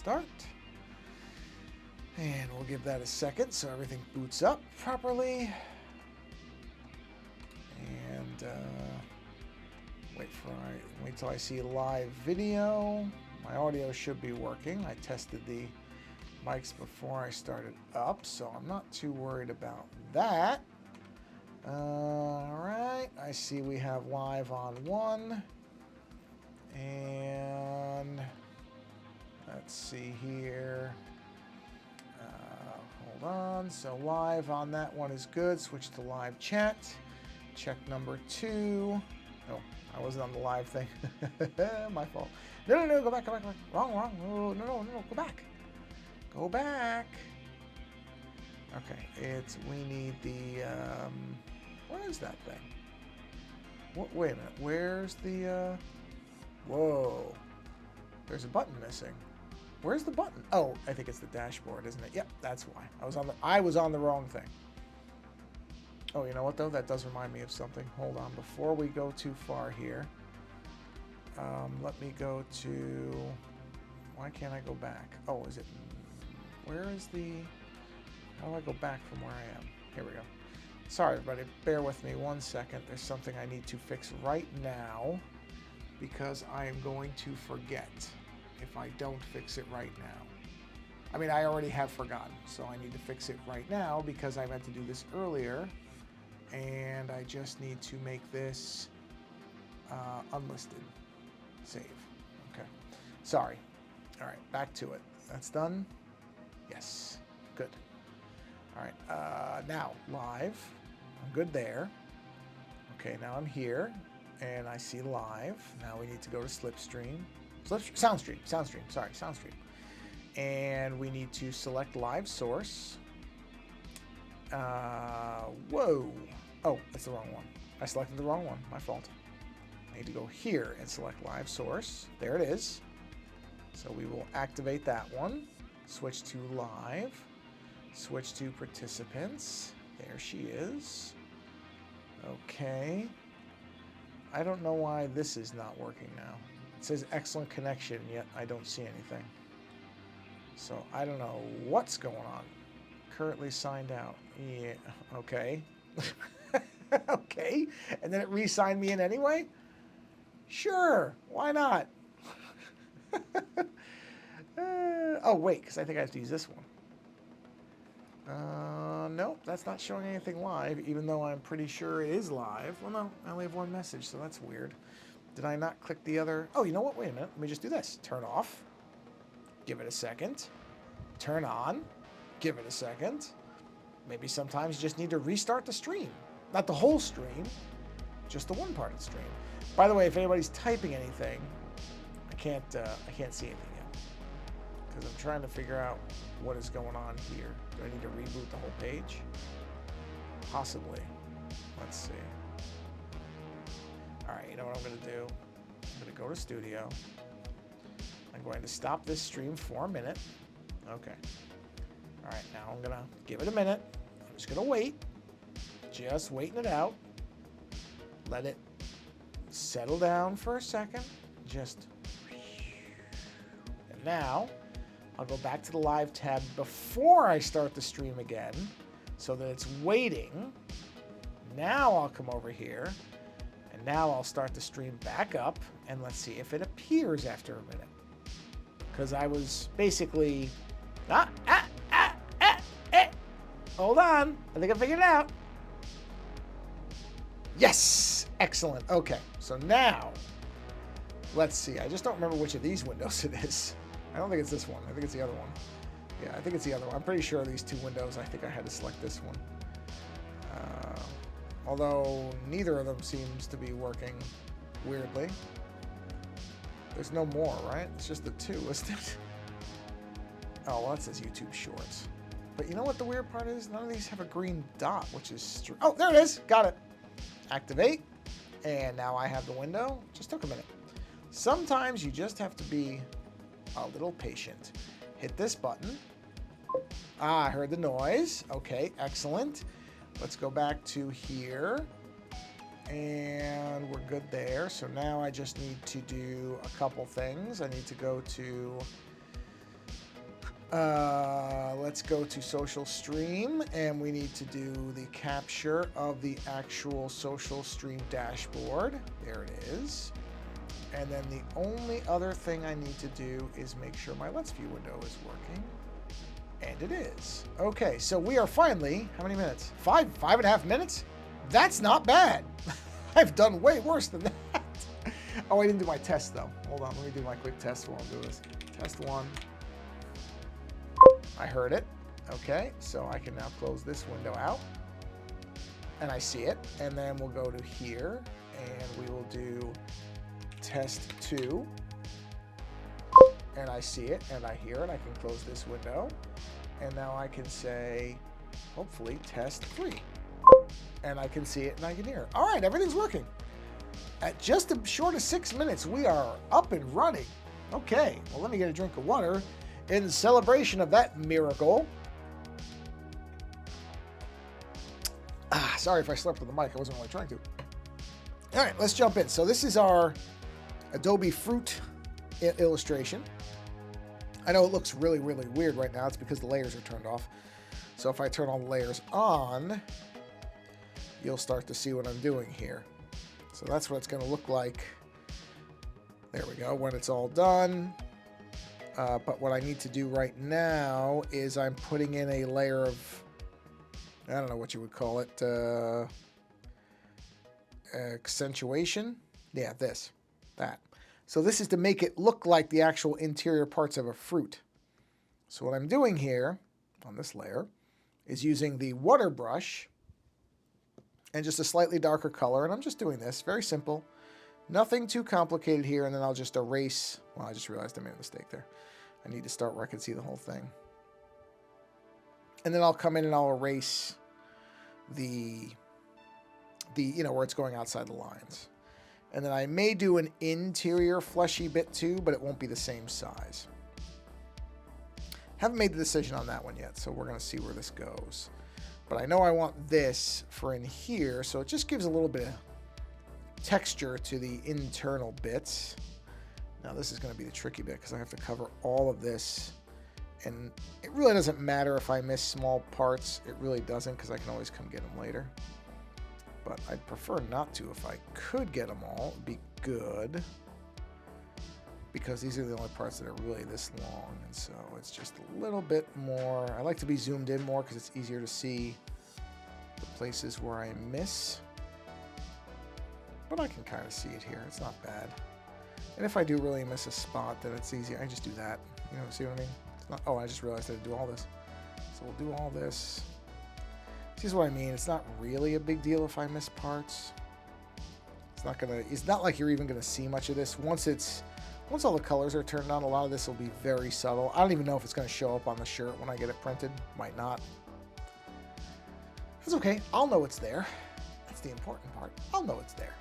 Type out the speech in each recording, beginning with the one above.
Start. And we'll give that a second so everything boots up properly. And wait till I see a live video. My audio should be working. I tested the mics before I started up, so I'm not too worried about that. All right, I see we have live on one. And let's see here. Hold on. So live on that one is good. Switch to live chat. Check number 2. Oh, I wasn't on the live thing. My fault. No, go back. Wrong. No, go back. Go back. Okay, we need the, what is that thing? Wait a minute, where's the, whoa. There's a button missing. Where's the button? Oh, I think it's the dashboard, isn't it? Yep, that's why. I was on the wrong thing. Oh, you know what though? That does remind me of something. Hold on, before we go too far here, let me go to, why can't I go back? Oh, is it, where is the, how do I go back from where I am? Here we go. Sorry, everybody, bear with me 1 second. There's something I need to fix right now because I am going to forget if I don't fix it right now. I mean, I already have forgotten, so I need to fix it right now because I meant to do this earlier, and I just need to make this unlisted. Save. Okay. Sorry. All right, back to it. That's done? Yes. Good. All right, now live. I'm good there. Okay, now I'm here, and I see live. Now we need to go to Soundstream. Sorry, Soundstream. And we need to select live source. Whoa. Oh, that's the wrong one. I selected the wrong one. My fault. I need to go here and select live source. There it is. So we will activate that one. Switch to live. Switch to participants. There she is. Okay. I don't know why this is not working now. It says excellent connection, yet I don't see anything. So I don't know what's going on. Currently signed out. Yeah, okay. Okay. And then it re-signed me in anyway? Sure, why not? Oh, wait, because I think I have to use this one. Nope, that's not showing anything live, even though I'm pretty sure it is live. Well, no, I only have one message, so that's weird. Did I not click the other? Oh, you know what? Wait a minute. Let me just do this. Turn off. Give it a second. Turn on. Give it a second. Maybe sometimes you just need to restart the stream. Not the whole stream, just the one part of the stream. By the way, if anybody's typing anything, I can't see anything yet because I'm trying to figure out what is going on here. Do I need to reboot the whole page? Possibly. Let's see. All right, you know what I'm going to do? I'm going to go to Studio. I'm going to stop this stream for a minute. Okay. All right, now I'm going to give it a minute. I'm just going to wait. Just waiting it out. Let it settle down for a second. Just. And now I'll go back to the live tab before I start the stream again so that it's waiting. Now I'll come over here and now I'll start the stream back up and let's see if it appears after a minute. Because I was basically, hold on, I think I figured it out. Yes, excellent. Okay, so now, let's see. I just don't remember which of these windows it is. I don't think it's this one. I think it's the other one. Yeah, I think it's the other one. I'm pretty sure these two windows, I think I had to select this one. Although neither of them seems to be working weirdly. There's no more, right? It's just the two, isn't it? Oh, well, that says YouTube Shorts. But you know what the weird part is? None of these have a green dot, which is... Oh, there it is. Got it. Activate. And now I have the window. Just took a minute. Sometimes you just have to be a little patient. Hit this button. Ah, I heard the noise. Okay, excellent. Let's go back to here. And we're good there. So now I just need to do a couple things. I need to go to Let's go to social stream, and we need to do the capture of the actual social stream dashboard. There it is. And then the only other thing I need to do is make sure my Let's View window is working. And it is. Okay, so we are finally, how many minutes? 5.5 minutes? That's not bad. I've done way worse than that. Oh, I didn't do my test though. Hold on, let me do my quick test while I'm doing this. Test 1. I heard it. Okay, so I can now close this window out. And I see it. And then we'll go to here, and we will do test 2. And I see it, and I hear it. I can close this window. And now I can say, hopefully, test 3. And I can see it, and I can hear it. All right, everything's working. At just a short of 6 minutes, we are up and running. Okay, well, let me get a drink of water in celebration of that miracle. Sorry if I slept with the mic. I wasn't really trying to. All right, let's jump in. So this is our Adobe Fruit illustration. I know it looks really, really weird right now. It's because the layers are turned off. So if I turn all the layers on, you'll start to see what I'm doing here. So that's what it's going to look like. There we go, when it's all done. But what I need to do right now is I'm putting in a layer of, I don't know what you would call it, accentuation. Yeah, that. So this is to make it look like the actual interior parts of a fruit. So what I'm doing here on this layer is using the water brush and just a slightly darker color. And I'm just doing this, very simple. Nothing too complicated here. And then I'll just erase. Well, I just realized I made a mistake there. I need to start where I can see the whole thing. And then I'll come in and I'll erase the where it's going outside the lines. And then I may do an interior fleshy bit too, but it won't be the same size. Haven't made the decision on that one yet, so we're going to see where this goes. But I know I want this for in here, so it just gives a little bit of texture to the internal bits. Now this is going to be the tricky bit because I have to cover all of this. And it really doesn't matter if I miss small parts. It really doesn't, because I can always come get them later. But I'd prefer not to. If I could get them all, it'd be good. Because these are the only parts that are really this long. And so it's just a little bit more. I like to be zoomed in more because it's easier to see the places where I miss. But I can kind of see it here. It's not bad. And if I do really miss a spot, then it's easy. I just do that. You know, see what I mean? It's not, oh, I just realized I had to do all this. So we'll do all this. See what I mean? It's not really a big deal if I miss parts. It's not like you're even gonna see much of this. Once all the colors are turned on, a lot of this will be very subtle. I don't even know if it's gonna show up on the shirt when I get it printed. Might not. That's okay. I'll know it's there. That's the important part. I'll know it's there.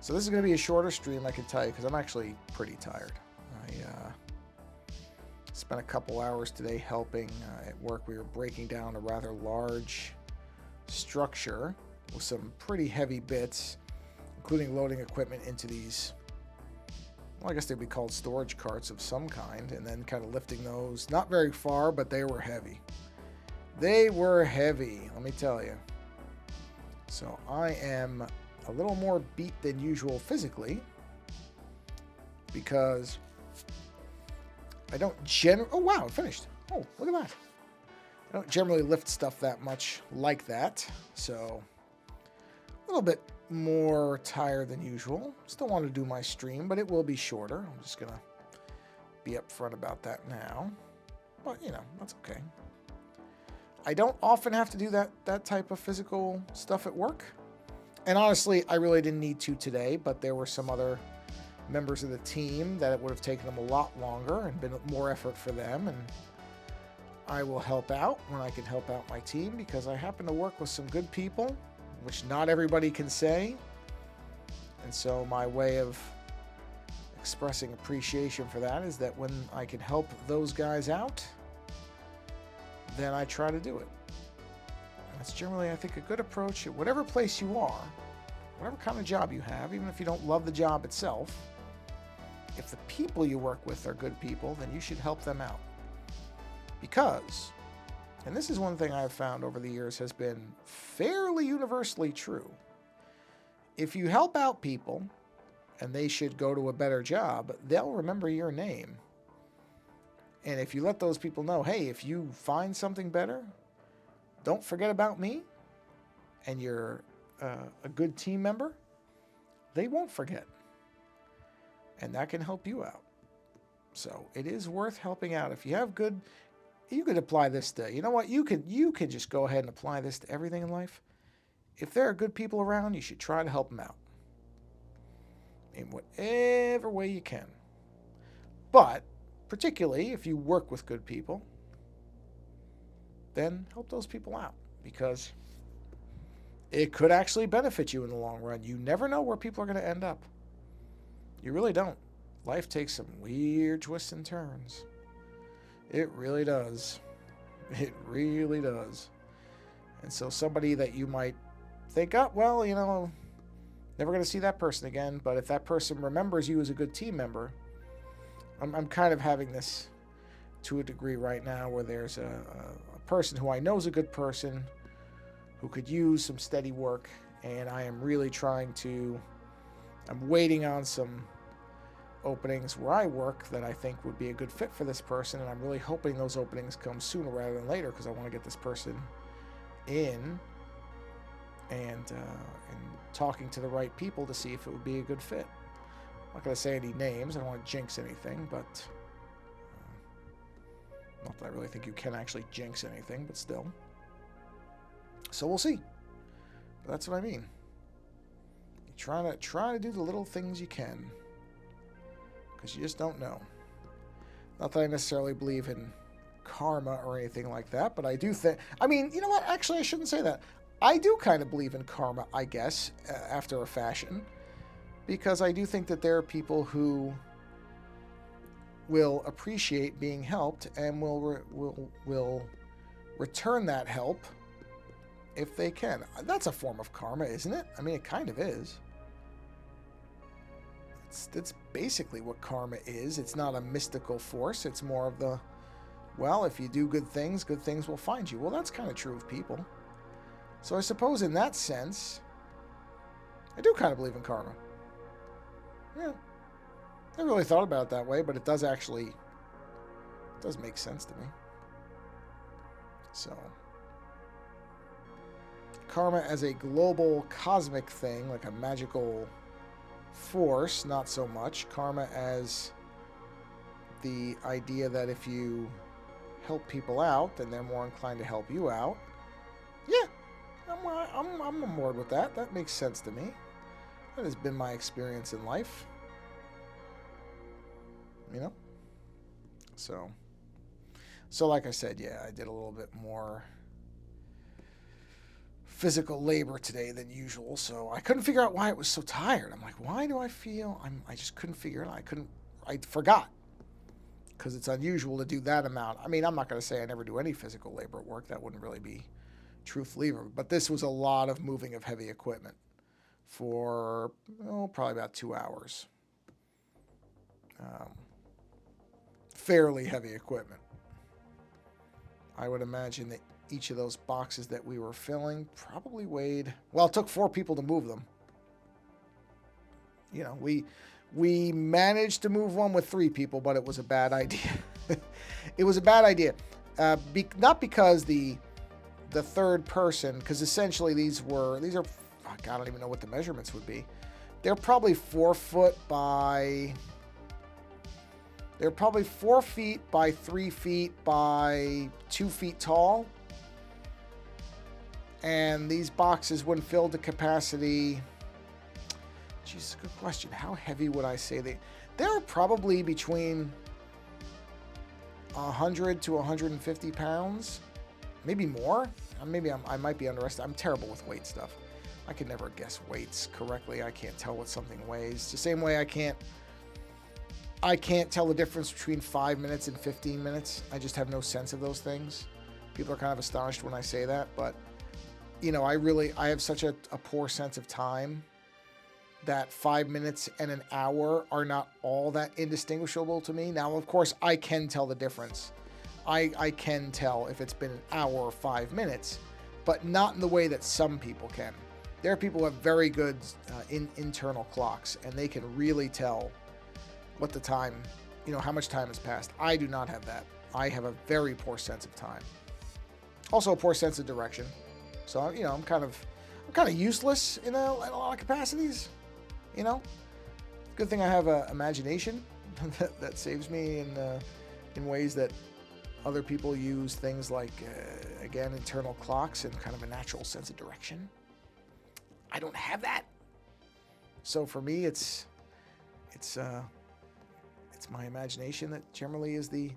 So this is going to be a shorter stream, I can tell you, because I'm actually pretty tired. I spent a couple hours today helping at work. We were breaking down a rather large structure with some pretty heavy bits, including loading equipment into these, well, I guess they'd be called storage carts of some kind, and then kind of lifting those, not very far, but they were heavy. They were heavy, let me tell you. So I am a little more beat than usual physically because I don't oh wow, it finished. Oh, look at that. I don't generally lift stuff that much like that, so a little bit more tired than usual. Still want to do my stream, but it will be shorter. I'm just gonna be upfront about that now, but you know, that's okay. I don't often have to do that type of physical stuff at work. And honestly, I really didn't need to today, but there were some other members of the team that it would have taken them a lot longer and been more effort for them. And I will help out when I can help out my team because I happen to work with some good people, which not everybody can say. And so my way of expressing appreciation for that is that when I can help those guys out, then I try to do it. That's generally, I think, a good approach at whatever place you are, whatever kind of job you have, even if you don't love the job itself. If the people you work with are good people, then you should help them out. Because, and this is one thing I've found over the years has been fairly universally true, if you help out people and they should go to a better job, they'll remember your name. And if you let those people know, hey, if you find something better, don't forget about me, and you're a good team member, they won't forget. And that can help you out. So it is worth helping out. If you have good, you could apply this to, you know what, you could just go ahead and apply this to everything in life. If there are good people around, you should try to help them out in whatever way you can. But particularly if you work with good people, then help those people out, because it could actually benefit you in the long run. You never know where people are going to end up. You really don't. Life takes some weird twists and turns. It really does. It really does. And so somebody that you might think, oh, well, you know, never going to see that person again. But if that person remembers you as a good team member, I'm kind of having this to a degree right now where there's a person who I know is a good person who could use some steady work. And I am really I'm waiting on some openings where I work that I think would be a good fit for this person. And I'm really hoping those openings come sooner rather than later, because I want to get this person in and talking to the right people to see if it would be a good fit. I'm not going to say any names. I don't want to jinx anything, but not that I really think you can actually jinx anything, but still. So we'll see. But that's what I mean. You try to do the little things you can, because you just don't know. Not that I necessarily believe in karma or anything like that, but I do think, I mean, you know what? Actually, I shouldn't say that. I do kind of believe in karma, I guess, after a fashion, because I do think that there are people who will appreciate being helped and will return that help if they can. That's a form of karma, isn't it? I mean, it kind of is. It's basically what karma is. It's not a mystical force. It's more of the, well, if you do good things will find you. Well, that's kind of true of people. So I suppose in that sense, I do kind of believe in karma. Yeah. I never really thought about it that way, but it does make sense to me. So, karma as a global cosmic thing, like a magical force, not so much. Karma as the idea that if you help people out, then they're more inclined to help you out. Yeah, I'm on board with that. That makes sense to me. That has been my experience in life. You know? So like I said, yeah, I did a little bit more physical labor today than usual, so I couldn't figure out why I was so tired. I'm like, why do I feel... I just couldn't figure it out. I forgot. Because it's unusual to do that amount. I mean, I'm not going to say I never do any physical labor at work. That wouldn't really be truthfully either. But this was a lot of moving of heavy equipment for, probably about 2 hours. Fairly heavy equipment. I would imagine that each of those boxes that we were filling probably weighed... Well, it took 4 people to move them. You know, we managed to move one with 3 people, but it was a bad idea. It was a bad idea. Not because the third person, because essentially these are... Oh God, I don't even know what the measurements would be. They're probably 4 foot by... They're probably 4 feet by 3 feet by 2 feet tall. And these boxes, when filled to capacity... Jeez, good question. How heavy would I say they... They're probably between 100 to 150 pounds. Maybe more. I might be underestimating. I'm terrible with weight stuff. I can never guess weights correctly. I can't tell what something weighs. The same way I can't tell the difference between 5 minutes and 15 minutes. I just have no sense of those things. People are kind of astonished when I say that, but you know, I have such a poor sense of time that 5 minutes and an hour are not all that indistinguishable to me. Now, of course, I can tell the difference I can tell if it's been an hour or 5 minutes, but not in the way that some people can. There are people who have very good internal clocks, and they can really tell what the time, how much time has passed. I do not have that. I have a very poor sense of time. Also a poor sense of direction. So, I'm kind of useless in a lot of capacities. Good thing I have an imagination that saves me in ways that other people use things like, again, internal clocks and kind of a natural sense of direction. I don't have that. So for me, it's my imagination that generally is the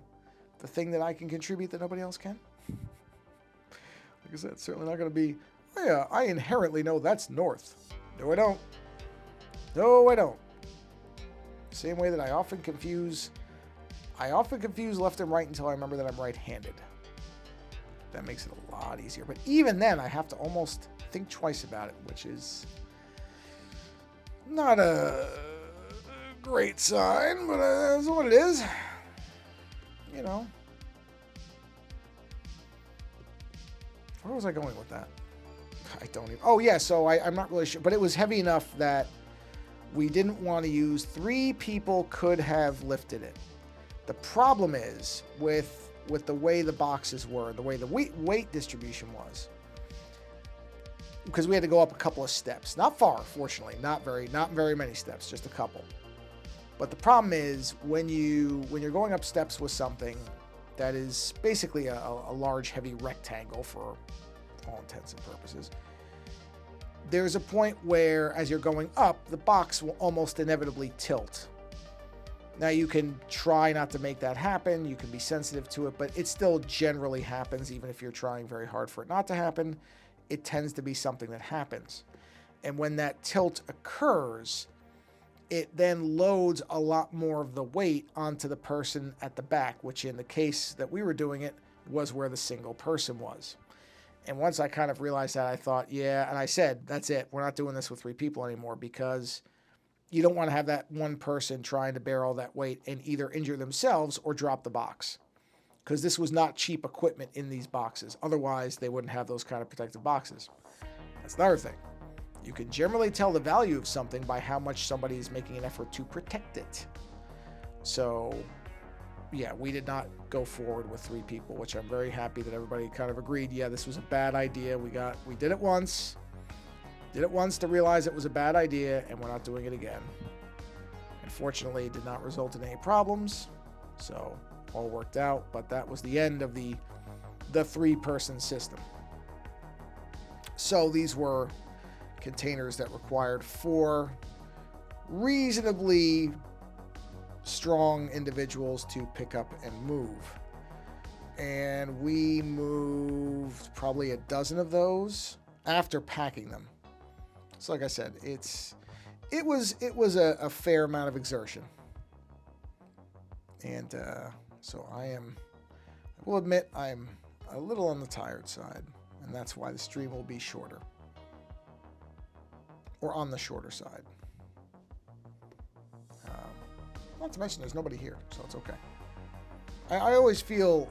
thing that I can contribute that nobody else can. Like I said, it's certainly not going to be, oh yeah, I inherently know that's north. No, I don't. No, I don't. Same way that I often confuse left and right until I remember that I'm right-handed. That makes it a lot easier. But even then, I have to almost think twice about it, which is not a great sign, but that's what it is. Where was I going with that? I don't even... Oh, yeah, so I'm not really sure. But it was heavy enough that we didn't want to use... 3 people could have lifted it. The problem is, with the way the boxes were, the way the weight distribution was, because we had to go up a couple of steps. Not far, fortunately. Not very many steps, just a couple. But the problem is, when you're going up steps with something that is basically a large, heavy rectangle for all intents and purposes, there's a point where, as you're going up, the box will almost inevitably tilt. Now, you can try not to make that happen. You can be sensitive to it, but it still generally happens, even if you're trying very hard for it not to happen. It tends to be something that happens. And when that tilt occurs, it then loads a lot more of the weight onto the person at the back, which in the case that we were doing it was where the single person was. And once I kind of realized that, I thought, yeah, and I said, that's it. We're not doing this with 3 people anymore, because you don't want to have that one person trying to bear all that weight and either injure themselves or drop the box. Because this was not cheap equipment in these boxes. Otherwise, they wouldn't have those kind of protective boxes. That's another thing. You can generally tell the value of something by how much somebody is making an effort to protect it. So, yeah, we did not go forward with 3 people, which I'm very happy that everybody kind of agreed, yeah, this was a bad idea. We did it once. Did it once to realize it was a bad idea, and we're not doing it again. Unfortunately, it did not result in any problems, so all worked out. But that was the end of the 3-person system. So these were containers that required 4 reasonably strong individuals to pick up and move. And we moved probably a dozen of those after packing them. So like I said, it was a fair amount of exertion. And so I will admit I'm a little on the tired side, and that's why the stream will be shorter. Or on the shorter side. Not to mention there's nobody here, so it's okay. I always feel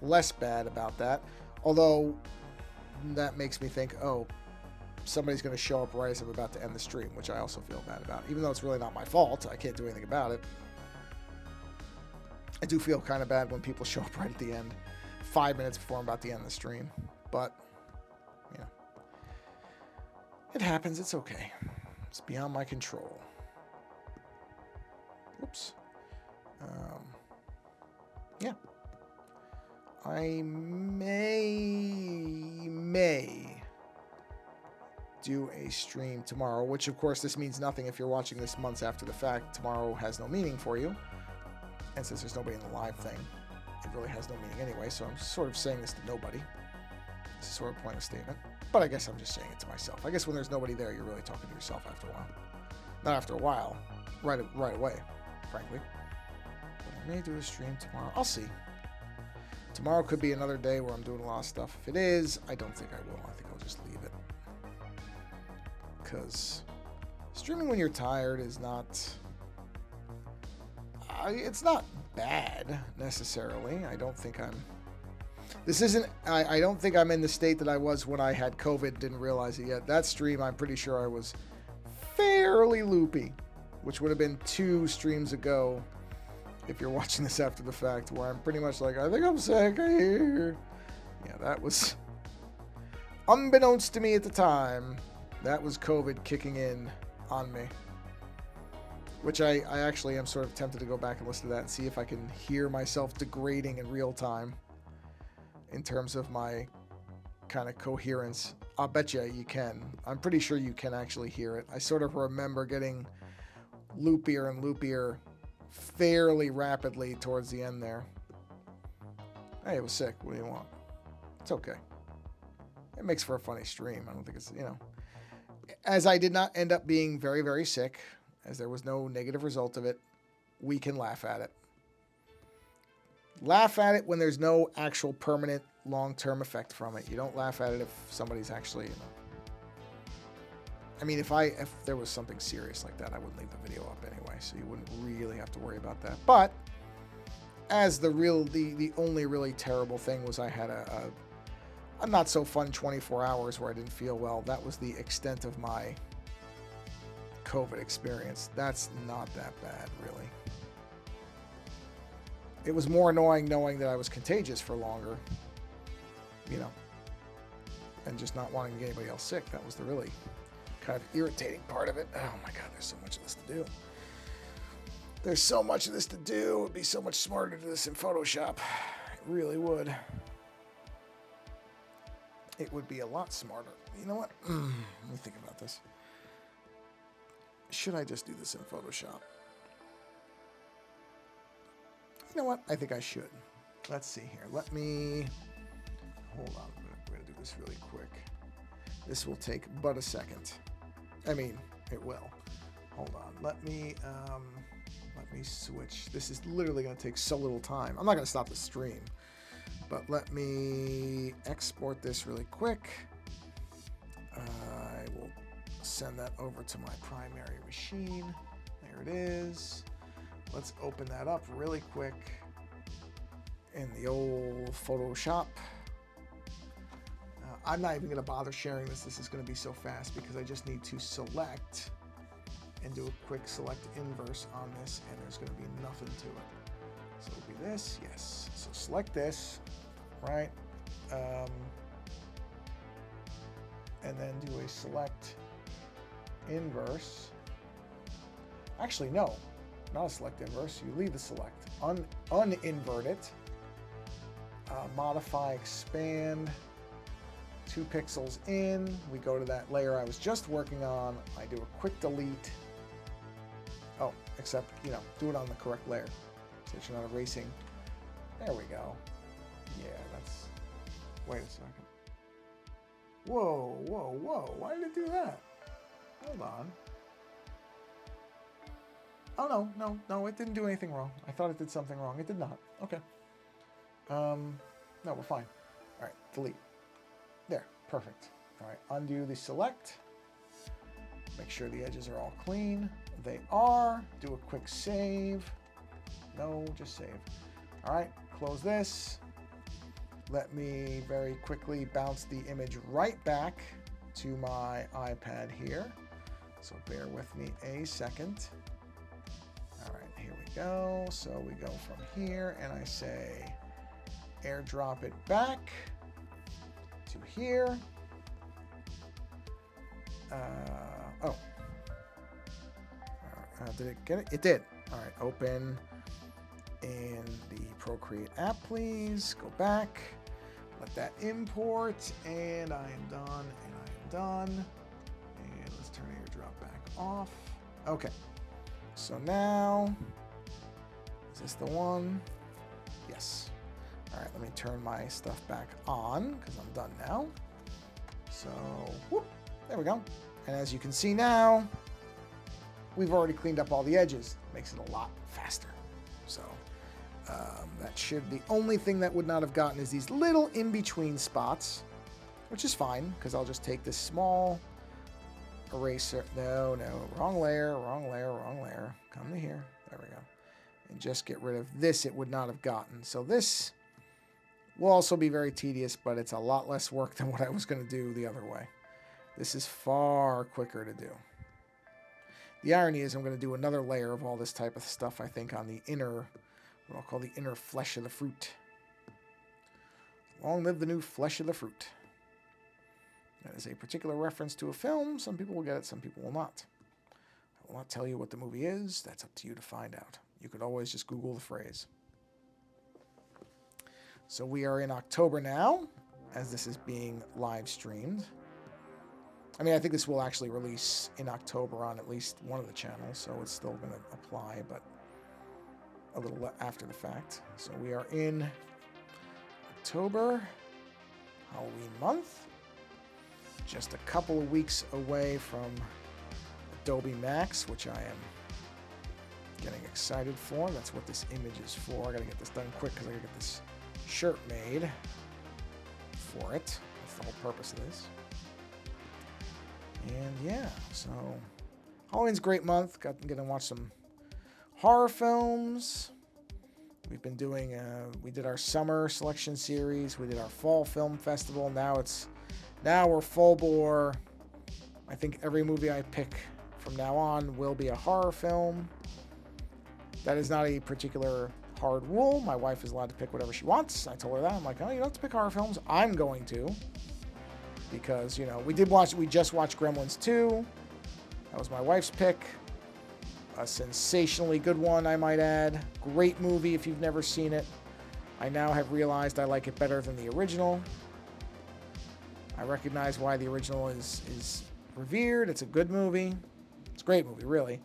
less bad about that, although that makes me think, oh, somebody's going to show up right as I'm about to end the stream, which I also feel bad about. Even though it's really not my fault, I can't do anything about it. I do feel kind of bad when people show up right at the end, 5 minutes before I'm about to end the stream. But, it happens. It's okay. It's beyond my control. Whoops. Yeah. I may do a stream tomorrow, which of course this means nothing if you're watching this months after the fact. Tomorrow has no meaning for you. And since there's nobody in the live thing, it really has no meaning anyway, so I'm sort of saying this to nobody. This is sort of a pointless statement. But I guess I'm just saying it to myself. I guess when there's nobody there, you're really talking to yourself after a while. Not after a while. Right away, frankly. But I may do a stream tomorrow. I'll see. Tomorrow could be another day where I'm doing a lot of stuff. If it is, I don't think I will. I think I'll just leave it. Because streaming when you're tired is not... it's not bad necessarily. I don't think I'm... This isn't... I don't think I'm in the state that I was when I had COVID, didn't realize it yet. That stream, I'm pretty sure I was fairly loopy, which would have been 2 streams ago if you're watching this after the fact, where I'm pretty much like, I think I'm sick, I hear. Yeah, that was... Unbeknownst to me at the time, that was COVID kicking in on me. Which I actually am sort of tempted to go back and listen to that and see if I can hear myself degrading in real time in terms of my kind of coherence. I'll bet you can. I'm pretty sure you can actually hear it. I sort of remember getting loopier and loopier fairly rapidly towards the end there. Hey, it was sick. What do you want? It's okay. It makes for a funny stream. I don't think it's, you know. As I did not end up being very, very sick, as there was no negative result of it, we can laugh at it. Laugh at it when there's no actual permanent long-term effect from it. You don't laugh at it if somebody's actually, you know. I mean, if there was something serious like that, I wouldn't leave the video up anyway, so you wouldn't really have to worry about that. But as the only really terrible thing was I had a not so fun 24 hours where I didn't feel well. That was the extent of my COVID experience. That's not that bad, really. It was more annoying knowing that I was contagious for longer, you know, and just not wanting to get anybody else sick. That was the really kind of irritating part of it. Oh my God, there's so much of this to do. There's so much of this to do. It would be so much smarter to do this in Photoshop. It really would. It would be a lot smarter. You know what? Let me think about this. Should I just do this in Photoshop? You know what? I think I should. Let's see here. Let me... Hold on. We're going to do this really quick. This will take but a second. I mean, it will. Hold on. Let me switch. This is literally going to take so little time. I'm not going to stop the stream. But let me export this really quick. I will send that over to my primary machine. There it is. Let's open that up really quick in the old Photoshop. I'm not even going to bother sharing this. This is going to be so fast because I just need to select and do a quick select inverse on this, and there's going to be nothing to it. So it'll be this, yes. So select this, right? And then do a select inverse. Actually, no, not a select inverse. You leave the select. Uninvert it. Modify, expand. 2 pixels in. We go to that layer I was just working on. I do a quick delete. Oh, except, you know, do it on the correct layer so that you're not erasing. There we go. Yeah, that's... Wait a second. Whoa, whoa, whoa. Why did it do that? Hold on. Oh, no, it didn't do anything wrong. I thought it did something wrong. It did not. Okay. No, we're fine. All right, delete. There, perfect. All right, undo the select. Make sure the edges are all clean. They are. Do a quick save. No, just save. All right, close this. Let me very quickly bounce the image right back to my iPad here. So bear with me a second. All right, here we go. So we go from here and I say airdrop it back to here. Oh. Did it get it? It did. All right, open in the Procreate app, please. Go back. Let that import. And I am done. And I am done. And let's turn airdrop back off. Okay. So now, is this the one? Yes. All right, let me turn my stuff back on because I'm done now. So, whoop, there we go. And as you can see now, we've already cleaned up all the edges. Makes it a lot faster. So that should, the only thing that would not have gotten is these little in-between spots, which is fine because I'll just take this small eraser. No, wrong layer. Come to here. There we go. and just get rid of this, it would not have gotten. So this will also be very tedious, but it's a lot less work than what I was going to do the other way. This is far quicker to do. The irony is I'm going to do another layer of all this type of stuff, I think, on the inner, what I'll call the inner flesh of the fruit. Long live the new flesh of the fruit. That is a particular reference to a film. Some people will get it, some people will not. I will not tell you what the movie is. That's up to you to find out. You could always just Google the phrase. So we are in October now, as this is being live streamed. I mean, I think this will actually release in October on at least one of the channels, so it's still going to apply, but a little after the fact. So we are in October, Halloween month. Just a couple of weeks away from Adobe Max, which I am getting excited for. That's what this image is for. I gotta get this done quick because I gotta get this shirt made for it. That's the whole purpose of this. And yeah, so Halloween's a great month. Gonna watch some horror films. We've been doing, we did our summer selection series. We did our fall film festival. Now we're full bore. I think every movie I pick from now on will be a horror film. That is not a particular hard rule. My wife is allowed to pick whatever she wants. I told her that. I'm like, oh, you don't have to pick horror films. I'm going to. Because, you know, we just watched Gremlins 2. That was my wife's pick. A sensationally good one, I might add. Great movie if you've never seen it. I now have realized I like it better than the original. I recognize why the original is revered. It's a good movie. It's a great movie, really.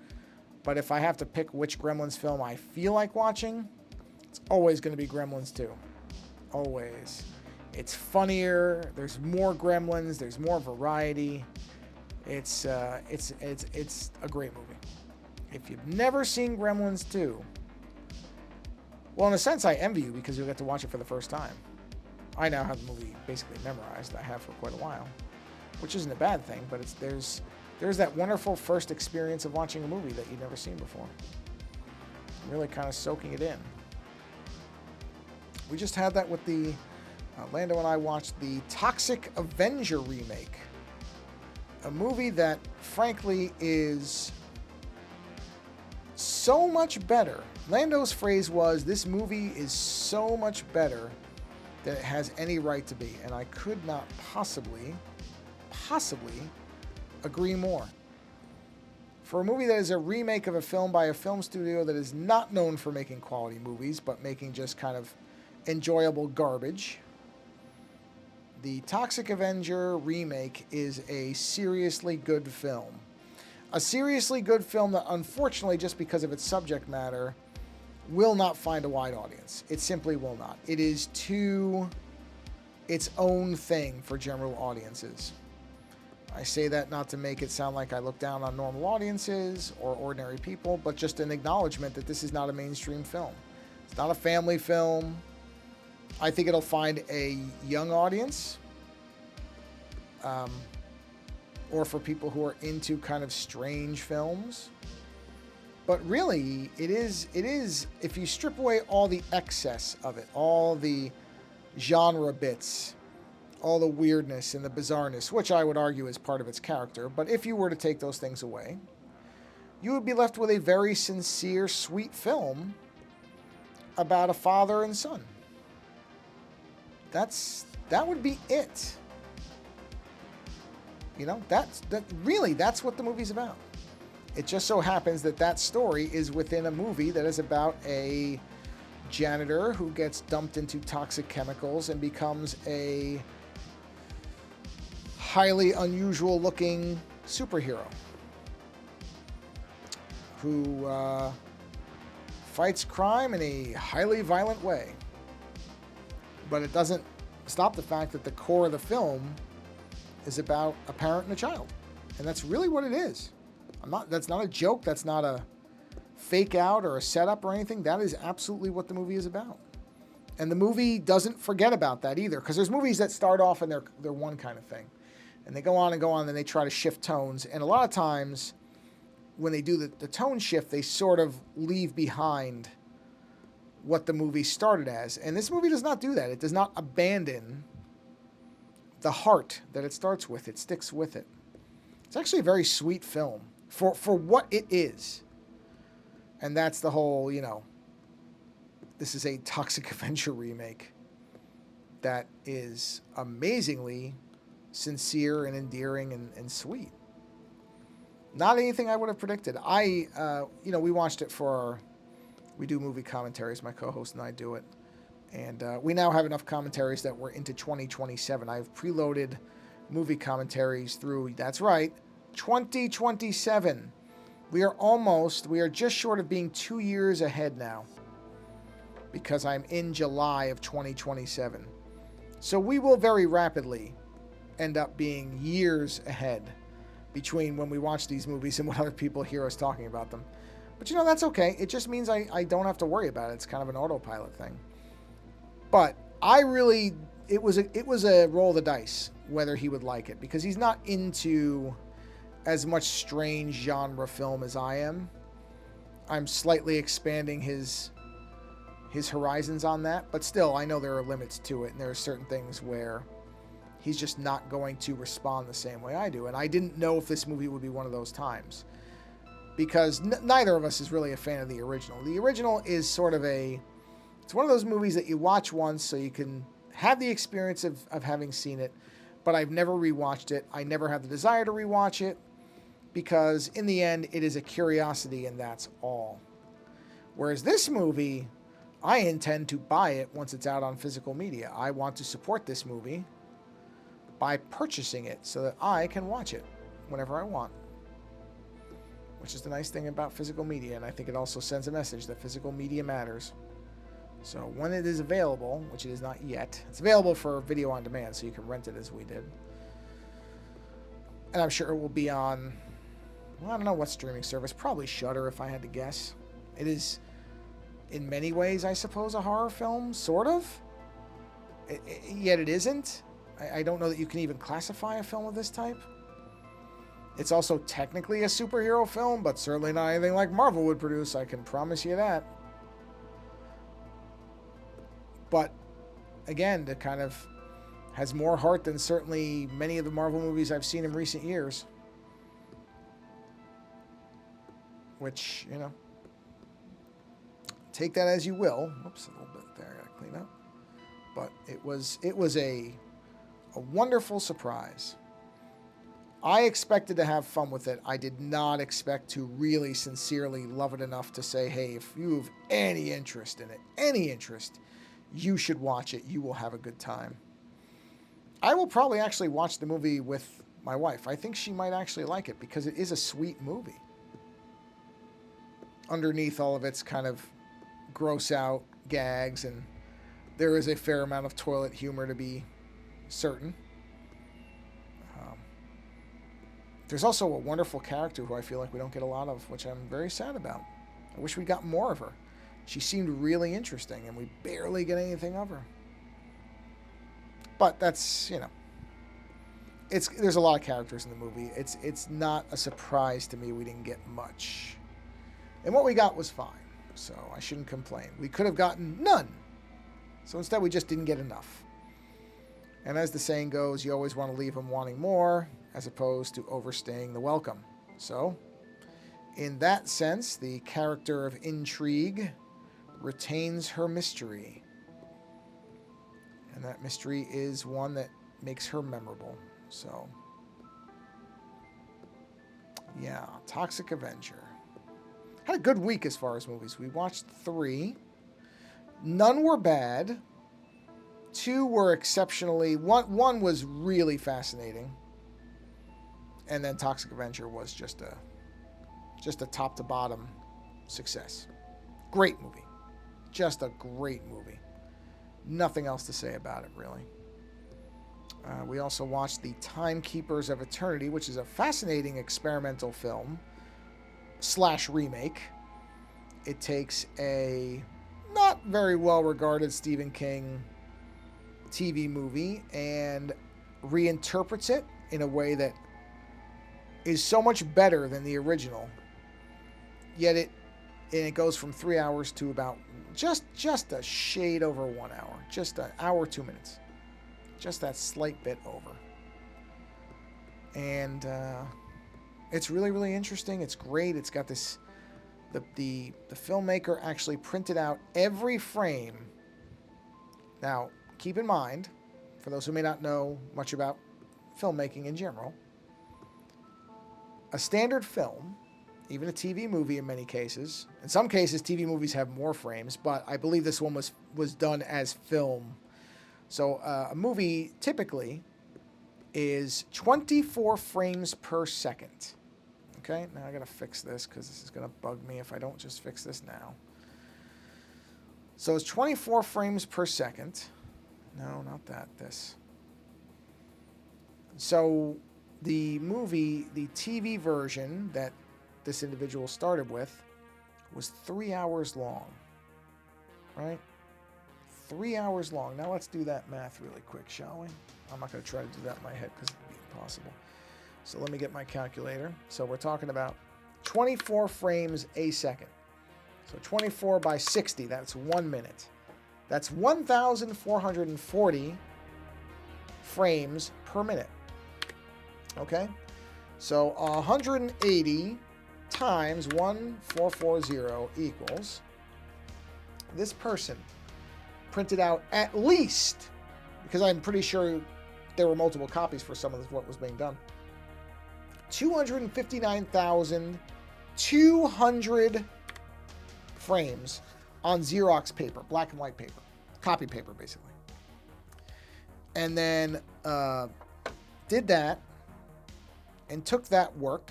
But if I have to pick which Gremlins film I feel like watching, it's always going to be Gremlins 2. Always. It's funnier. There's more Gremlins. There's more variety. It's a great movie. If you've never seen Gremlins 2, well, in a sense, I envy you because you'll get to watch it for the first time. I now have the movie basically memorized. I have for quite a while, which isn't a bad thing, but there's that wonderful first experience of watching a movie that you've never seen before. Really kind of soaking it in. We just had that with the Lando and I watched the Toxic Avenger remake, a movie that frankly is so much better. Lando's phrase was, "This movie is so much better than it has any right to be," and I could not possibly agree more. For a movie that is a remake of a film by a film studio that is not known for making quality movies, but making just kind of enjoyable garbage, the Toxic Avenger remake is a seriously good film. A seriously good film that, unfortunately, just because of its subject matter, will not find a wide audience. It simply will not. It is too its own thing for general audiences. I say that not to make it sound like I look down on normal audiences or ordinary people, but just an acknowledgement that this is not a mainstream film. It's not a family film. I think it'll find a young audience, or for people who are into kind of strange films. But really, it is, if you strip away all the excess of it, all the genre bits, all the weirdness and the bizarreness, which I would argue is part of its character, but if you were to take those things away, you would be left with a very sincere, sweet film about a father and son. That would be it. You know, that's what the movie's about. It just so happens that that story is within a movie that is about a janitor who gets dumped into toxic chemicals and becomes a highly unusual looking superhero who fights crime in a highly violent way. But it doesn't stop the fact that the core of the film is about a parent and a child. And that's really what it is. That's not a joke. That's not a fake out or a setup or anything. That is absolutely what the movie is about. And the movie doesn't forget about that either. Because there's movies that start off and they're one kind of thing. And they go on and go on and they try to shift tones. And a lot of times when they do the tone shift, they sort of leave behind what the movie started as. And this movie does not do that. It does not abandon the heart that it starts with. It sticks with it. It's actually a very sweet film for what it is. And that's the whole, this is a Toxic Avenger remake that is amazingly sincere and endearing and sweet. Not anything I would have predicted. We watched it we do movie commentaries. My co-host and I do it. And we now have enough commentaries that we're into 2027. I've preloaded movie commentaries through, that's right, 2027. We are just short of being 2 years ahead now, because I'm in July of 2027. So we will very rapidly end up being years ahead between when we watch these movies and when other people hear us talking about them. But that's okay. It just means I don't have to worry about it. It's kind of an autopilot thing. But it was a roll of the dice whether he would like it, because he's not into as much strange genre film as I am. I'm slightly expanding his horizons on that, but still, I know there are limits to it, and there are certain things where he's just not going to respond the same way I do. And I didn't know if this movie would be one of those times, because neither of us is really a fan of the original. The original is sort of it's one of those movies that you watch once so you can have the experience of having seen it, but I've never rewatched it. I never have the desire to rewatch it, because in the end, it is a curiosity, and that's all. Whereas this movie, I intend to buy it once it's out on physical media. I want to support this movie by purchasing it so that I can watch it whenever I want, which is the nice thing about physical media, and I think it also sends a message that physical media matters. So when it is available, which it is not yet, it's available for video on demand, so you can rent it as we did. And I'm sure it will be on, I don't know what streaming service, probably Shudder if I had to guess. It is, in many ways, I suppose, a horror film, sort of. Yet it isn't. I don't know that you can even classify a film of this type. It's also technically a superhero film, but certainly not anything like Marvel would produce, I can promise you that. But, again, it kind of has more heart than certainly many of the Marvel movies I've seen in recent years. Which, take that as you will. Whoops, a little bit there, I gotta clean up. But it was a wonderful surprise. I expected to have fun with it. I did not expect to really sincerely love it enough to say, hey, if you have any interest in it, you should watch it. You will have a good time. I will probably actually watch the movie with my wife. I think she might actually like it, because it is a sweet movie. Underneath all of its kind of gross out gags, and there is a fair amount of toilet humor, to be certain. There's also a wonderful character who I feel like we don't get a lot of, which I'm very sad about. I wish we got more of her. She seemed really interesting, and we barely get anything of her. But that's, there's a lot of characters in the movie. It's not a surprise to me we didn't get much. And what we got was fine, so I shouldn't complain. We could have gotten none. So instead, we just didn't get enough. And as the saying goes, you always want to leave them wanting more, as opposed to overstaying the welcome. So, in that sense, the character of intrigue retains her mystery. And that mystery is one that makes her memorable. So, yeah, Toxic Avenger. Had a good week as far as movies. We watched 3. None were bad. 2 were exceptionally... One was really fascinating. And then Toxic Avenger was just a top-to-bottom success. Great movie. Just a great movie. Nothing else to say about it, really. We also watched The Timekeepers of Eternity, which is a fascinating experimental film / remake. It takes a not very well-regarded Stephen King TV movie and reinterprets it in a way that is so much better than the original. Yet it goes from 3 hours to about just a shade over 1 hour. Just an hour, 2 minutes. Just that slight bit over. And it's really, really interesting. It's great. It's got this... The filmmaker actually printed out every frame. Now, keep in mind, for those who may not know much about filmmaking in general, a standard film, even a TV movie in many cases, in some cases TV movies have more frames, but I believe this one was done as film. So a movie typically is 24 frames per second. Okay, now I gotta fix this because this is gonna bug me if I don't just fix this now. So it's 24 frames per second. No, not that, this. So the movie, the TV version that this individual started with was 3 hours long, right? 3 hours long. Now let's do that math really quick, shall we? I'm not going to try to do that in my head because it'd be impossible. So let me get my calculator. So we're talking about 24 frames a second. So 24 by 60, that's 1 minute. That's 1,440 frames per minute. Okay? So 180 times 1,440 equals, this person printed out at least, because I'm pretty sure there were multiple copies for some of what was being done, 259,200 frames on Xerox paper, black and white paper, copy paper basically. And then did that and took that work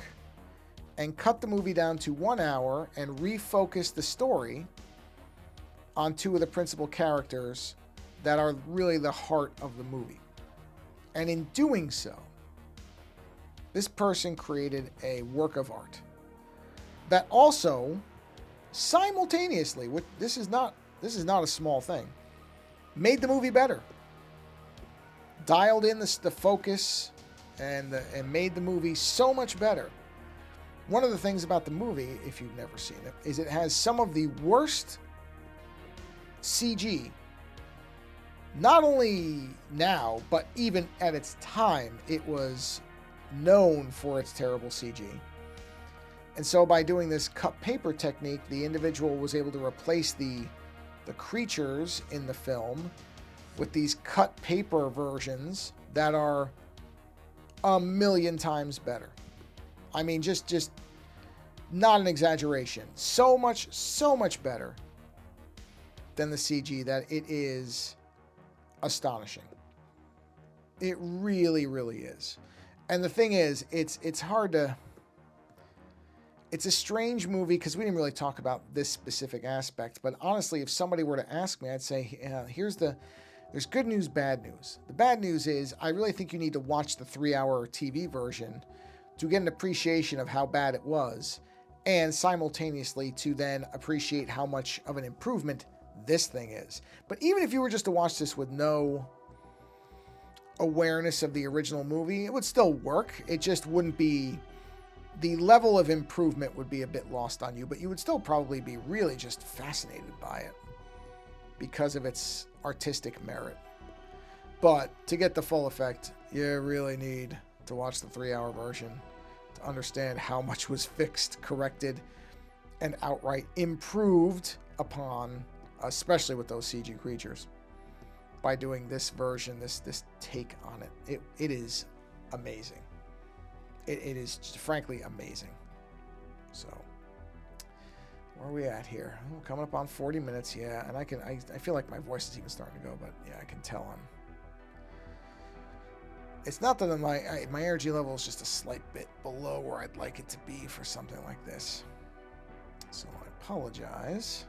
and cut the movie down to 1 hour and refocused the story on two of the principal characters that are really the heart of the movie. And in doing so, this person created a work of art that also simultaneously, this is not a small thing, made the movie better. Dialed in the focus and made the movie so much better. One of the things about the movie, if you've never seen it, is it has some of the worst CG. Not only now, but even at its time, it was known for its terrible CG. And so by doing this cut paper technique, the individual was able to replace the creatures in the film with these cut paper versions that are a million times better. I mean, just not an exaggeration. So much better than the CG that it is astonishing. It really, really is. And the thing is, it's hard to... It's a strange movie because we didn't really talk about this specific aspect. But honestly, if somebody were to ask me, I'd say, there's good news, bad news. The bad news is I really think you need to watch the 3-hour TV version to get an appreciation of how bad it was, and simultaneously to then appreciate how much of an improvement this thing is. But even if you were just to watch this with no awareness of the original movie, it would still work. It just wouldn't be... The level of improvement would be a bit lost on you, but you would still probably be really just fascinated by it because of its artistic merit. But to get the full effect, you really need to watch the 3-hour version to understand how much was fixed, corrected, and outright improved upon, especially with those CG creatures, by doing this version, this take on it. It is amazing. It is frankly amazing. So, where are we at here? Oh, coming up on 40 minutes, yeah. And I feel like my voice is even starting to go, but yeah, I can tell I'm... It's not that my energy level is just a slight bit below where I'd like it to be for something like this. So I apologize.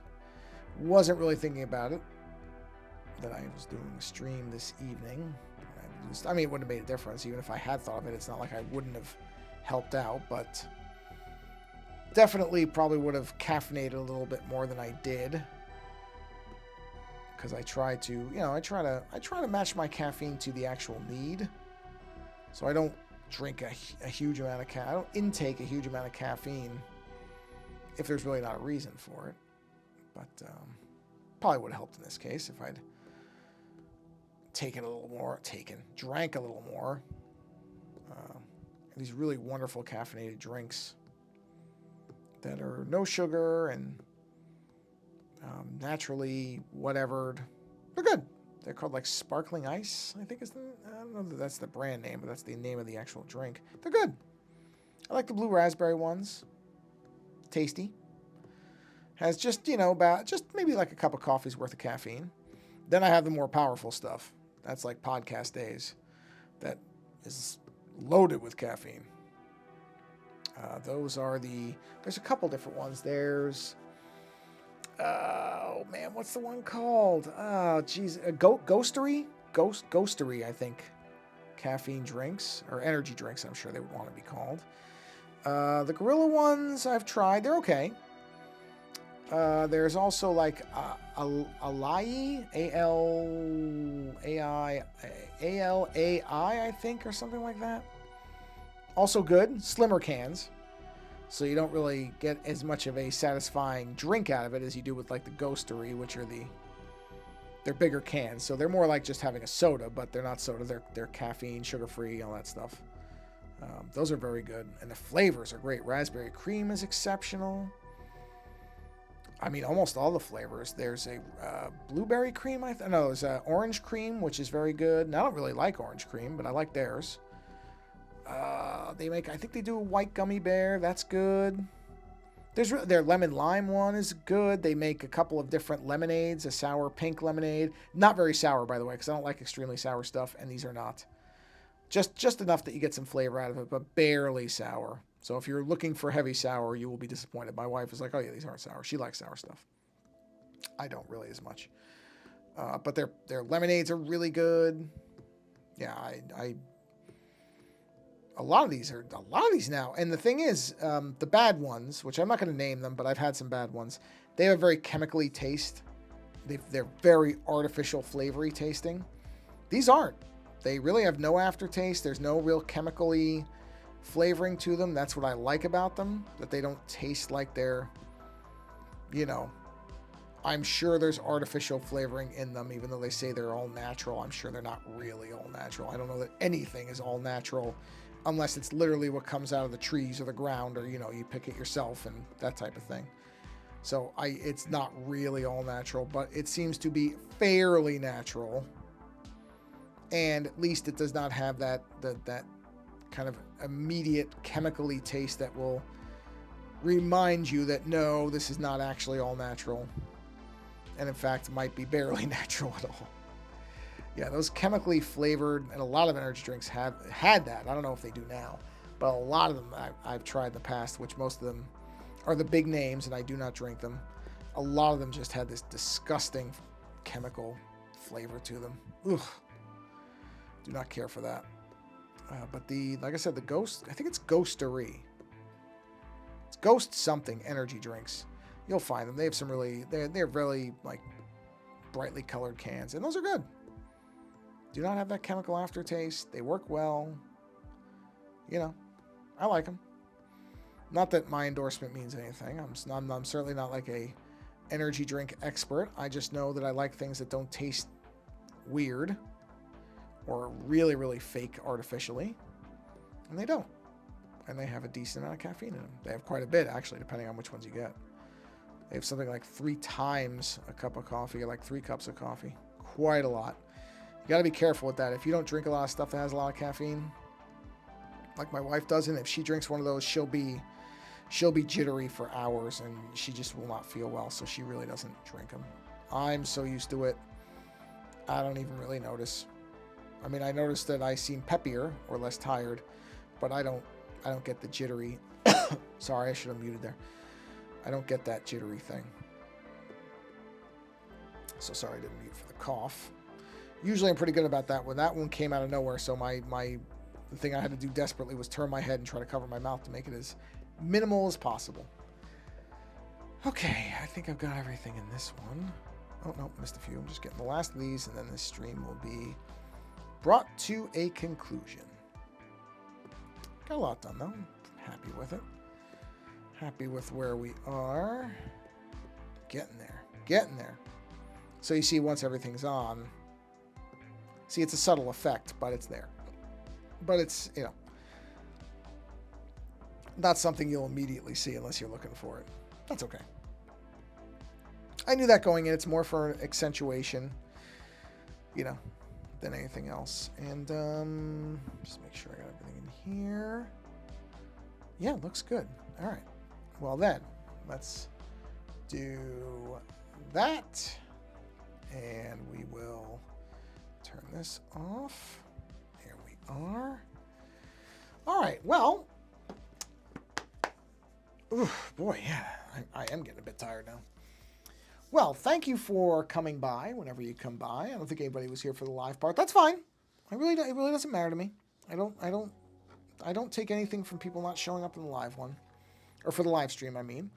Wasn't really thinking about it, that I was doing a stream this evening. I mean, it wouldn't have made a difference. Even if I had thought of it, it's not like I wouldn't have helped out, but definitely probably would have caffeinated a little bit more than I did, because I try to, I try to match my caffeine to the actual need. So I don't drink a huge amount of I don't intake a huge amount of caffeine if there's really not a reason for it. But Probably would have helped in this case if I'd drank a little more. These really wonderful caffeinated drinks that are no sugar and naturally whatevered. They're good. They're called like sparkling ice, I think I don't know that that's the brand name, but that's the name of the actual drink. They're good. I like the blue raspberry ones. Tasty. Has just, about just maybe like a cup of coffee's worth of caffeine. Then I have the more powerful stuff. That's like podcast days. That is loaded with caffeine. There's a couple different ones. There's, oh man, what's the one called? Oh, geez, Ghostery, I think. Caffeine drinks, or energy drinks, I'm sure they would want to be called. The Gorilla ones I've tried. They're okay. There's also like Alai, A-L-A-I, I think, or something like that. Also good. Slimmer cans. So you don't really get as much of a satisfying drink out of it as you do with like the Ghostery, which are they're bigger cans. So they're more like just having a soda, but they're not soda. They're caffeine, sugar-free, all that stuff. Those are very good. And the flavors are great. Raspberry cream is exceptional. I mean, almost all the flavors. There's a blueberry cream, there's orange cream, which is very good. And I don't really like orange cream, but I like theirs. I think they do a white gummy bear. That's good. Their lemon lime one is good. They make a couple of different lemonades, a sour pink lemonade. Not very sour, by the way, because I don't like extremely sour stuff, and these are not. Just enough that you get some flavor out of it, but barely sour. So if you're looking for heavy sour, you will be disappointed. My wife is like, oh yeah, these aren't sour. She likes sour stuff. I don't really as much. But their lemonades are really good. Yeah, a lot of these now. And the thing is, the bad ones, which I'm not going to name them, but I've had some bad ones. They have a very chemically taste. They're very artificial flavory tasting. These aren't. They really have no aftertaste. There's no real chemically flavoring to them. That's what I like about them, that they don't taste like they're, I'm sure there's artificial flavoring in them, even though they say they're all natural. I'm sure they're not really all natural. I don't know that anything is all natural unless it's literally what comes out of the trees or the ground, or, you pick it yourself and that type of thing. So it's not really all natural, but it seems to be fairly natural. And at least it does not have that kind of immediate chemically taste that will remind you that no, this is not actually all natural, and in fact might be barely natural at all. Yeah, those chemically flavored, and a lot of energy drinks have had that. I don't know if they do now, but a lot of them I've tried in the past, which most of them are the big names, and I do not drink them. A lot of them just had this disgusting chemical flavor to them. Ugh. Do not care for that. But like I said, the Ghost, I think it's Ghostery. It's Ghost something energy drinks. You'll find them. They have some they're really like brightly colored cans, and those are good. Do not have that chemical aftertaste. They work well. I like them. Not that my endorsement means anything. I'm certainly not like a energy drink expert. I just know that I like things that don't taste weird or really, really fake artificially. And they don't. And they have a decent amount of caffeine in them. They have quite a bit, actually, depending on which ones you get. They have something like 3 times a cup of coffee, or like 3 cups of coffee. Quite a lot. You got to be careful with that. If you don't drink a lot of stuff that has a lot of caffeine, like my wife doesn't, if she drinks one of those, she'll be jittery for hours, and she just will not feel well, so she really doesn't drink them. I'm so used to it, I don't even really notice. I mean, I notice that I seem peppier or less tired, but I don't get the jittery. Sorry, I should have muted there. I don't get that jittery thing. So sorry I didn't mute for the cough. Usually I'm pretty good about that one. That one came out of nowhere, so the thing I had to do desperately was turn my head and try to cover my mouth to make it as minimal as possible. Okay, I think I've got everything in this one. Oh, no, missed a few. I'm just getting the last of these, and then this stream will be brought to a conclusion. Got a lot done, though. I'm happy with it. Happy with where we are. Getting there. So you see once everything's on, see, it's a subtle effect, but it's there. But it's, not something you'll immediately see unless you're looking for it. That's okay. I knew that going in. It's more for accentuation, than anything else. And just make sure I got everything in here. Yeah, looks good. All right. Well then, let's do that. And we will turn this off. There we are. All right. Well, boy, yeah, I am getting a bit tired now. Well, thank you for coming by whenever you come by. I don't think anybody was here for the live part. That's fine. It really doesn't matter to me. I don't take anything from people not showing up in the live one. Or for the live stream, I mean.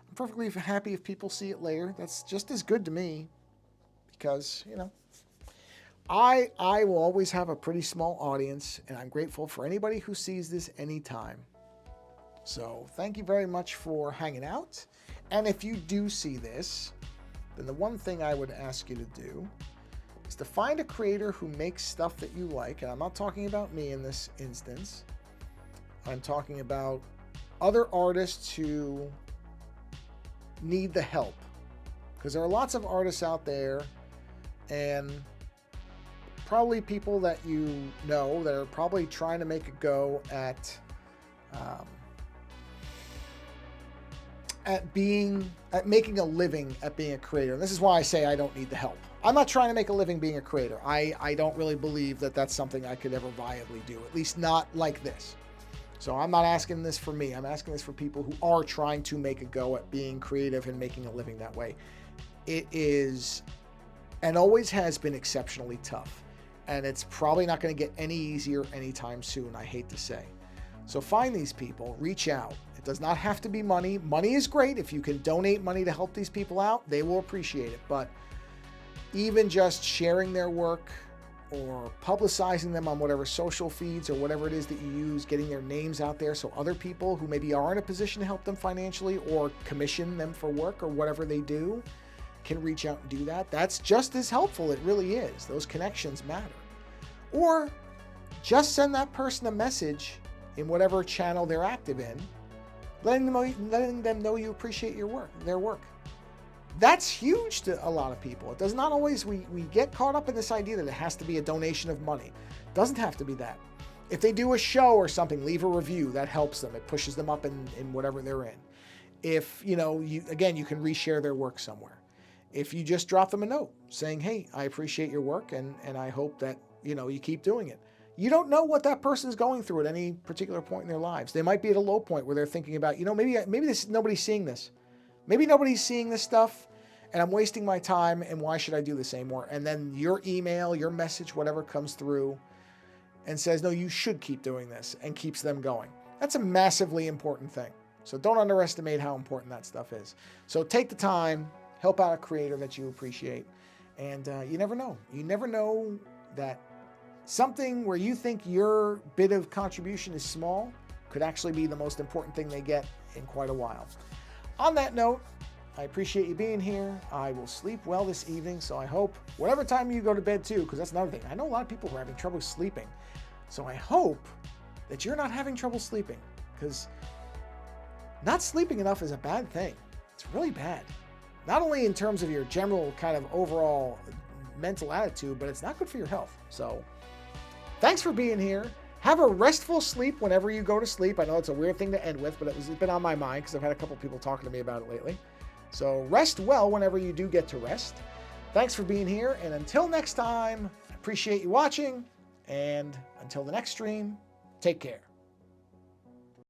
I'm perfectly happy if people see it later. That's just as good to me. Because, I will always have a pretty small audience, and I'm grateful for anybody who sees this anytime. So thank you very much for hanging out. And if you do see this, then the one thing I would ask you to do is to find a creator who makes stuff that you like. And I'm not talking about me in this instance. I'm talking about other artists who need the help. Because there are lots of artists out there, and probably people that that are probably trying to make a go at making a living at being a creator. And this is why I say I don't need the help. I'm not trying to make a living being a creator. I don't really believe that that's something I could ever viably do, at least not like this. So I'm not asking this for me. I'm asking this for people who are trying to make a go at being creative and making a living that way. It is, and always has been, exceptionally tough. And it's probably not going to get any easier anytime soon, I hate to say. So find these people, reach out. It does not have to be money. Money is great. If you can donate money to help these people out, they will appreciate it. But even just sharing their work or publicizing them on whatever social feeds or whatever it is that you use, getting their names out there so other people who maybe are in a position to help them financially or commission them for work or whatever they do can reach out and do that. That's just as helpful. It really is. Those connections matter. Or just send that person a message in whatever channel they're active in, letting them know you appreciate their work. That's huge to a lot of people. It does not always, we get caught up in this idea that it has to be a donation of money. It doesn't have to be that. If they do a show or something, leave a review. That helps them. It pushes them up in whatever they're in. If, you can reshare their work somewhere. If you just drop them a note saying, hey, I appreciate your work and I hope that, you keep doing it. You don't know what that person is going through at any particular point in their lives. They might be at a low point where they're thinking about, maybe nobody's seeing this. Maybe nobody's seeing this stuff and I'm wasting my time and why should I do this anymore? And then your email, your message, whatever comes through and says, no, you should keep doing this, and keeps them going. That's a massively important thing. So don't underestimate how important that stuff is. So take the time, help out a creator that you appreciate. And you never know. You never know that something where you think your bit of contribution is small could actually be the most important thing they get in quite a while. On that note, I appreciate you being here. I will sleep well this evening, so I hope whatever time you go to bed too, because that's another thing. I know a lot of people who are having trouble sleeping. So I hope that you're not having trouble sleeping, because not sleeping enough is a bad thing. It's really bad. Not only in terms of your general kind of overall mental attitude, but it's not good for your health. So thanks for being here. Have a restful sleep whenever you go to sleep. I know it's a weird thing to end with, but it's been on my mind because I've had a couple people talking to me about it lately. So rest well whenever you do get to rest. Thanks for being here. And until next time, I appreciate you watching. And until the next stream, take care.